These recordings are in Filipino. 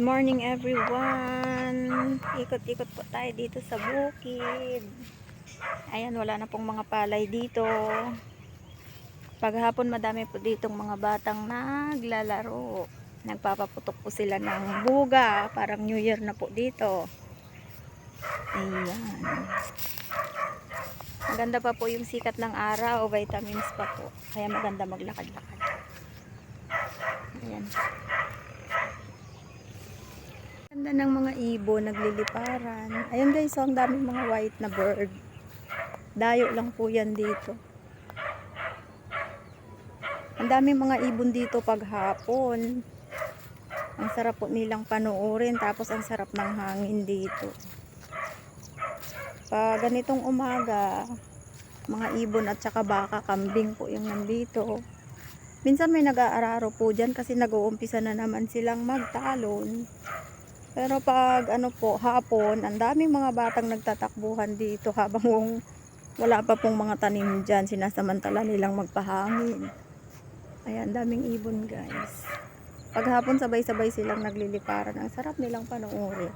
morning everyone. Ikot-ikot po tayo dito sa bukid. Ayan, wala na pong mga palay dito. Paghapon madami po ditong mga batang naglalaro. Nagpapaputok po sila ng buga. Parang New Year na po dito. Ayan. Maganda pa po yung sikat ng araw. Vitamins pa po. Kaya maganda maglakad-lakad. Ayan. Ganda ng mga ibon, nagliliparan. Ayun guys, so ang daming mga white na bird. Dayo lang po yan dito. Ang daming mga ibon dito paghapon. Ang sarap po nilang panoorin, tapos ang sarap ng hangin dito. Pag ganitong umaga, mga ibon at saka baka, kambing po yung nandito. Minsan may nag-aararo po dyan kasi nag-uumpisa na naman silang magtalon. Pero pag ano po, hapon, ang daming mga batang nagtatakbuhan dito habang wala pa pong mga tanim dyan. Sinasamantala nilang magpahangin. Ayan, daming ibon guys. Pag hapon, sabay-sabay silang nagliliparan. Ang sarap nilang panoorin.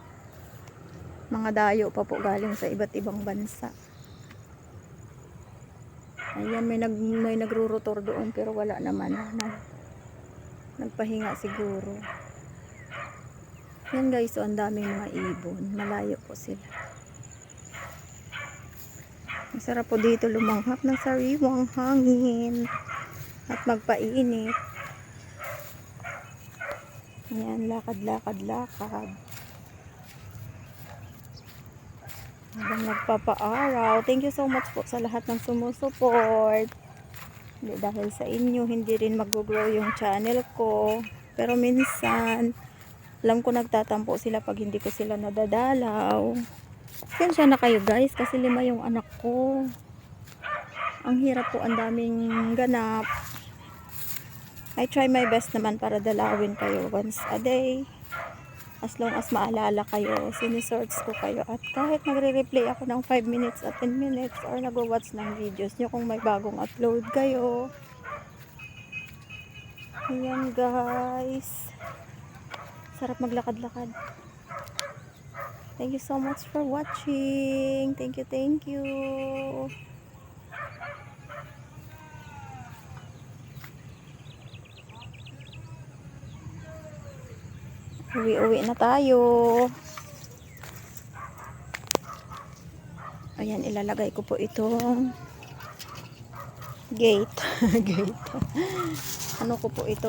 Mga dayo pa po galing sa iba't ibang bansa. Ayan, may nagrurotor doon pero wala naman. Nagpahinga siguro. Yan guys, so ang daming mga ibon. Malayo po sila. Masarap po dito lumanghap ng sariwang hangin at magpainit. Ayan, lakad-lakad-lakad. Habang nagpapaaraw. Thank you so much po sa lahat ng sumusuport. Hindi dahil sa inyo, hindi rin mag-grow yung channel ko. Pero minsan, alam ko nagtatampo sila pag hindi ko sila nadadalaw. Sensya na kayo guys, kasi 5 yung anak ko. Ang hirap po, ang daming ganap. I try my best naman para dalawin kayo once a day. As long as maalala kayo, sinisearch ko kayo. At kahit nagre-replay ako ng 5 minutes at 10 minutes or nag-watch ng videos nyo kung may bagong upload kayo. Ayan guys. Sarap maglakad-lakad. Thank you so much for watching. Thank you, thank you. Uwi-uwi na tayo. Ayan, ilalagay ko po itong gate. Gate. Ano ko po ito,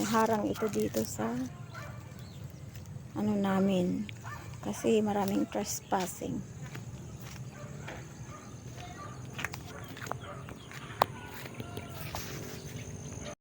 harang ito dito sa ano namin. Kasi maraming trespassing.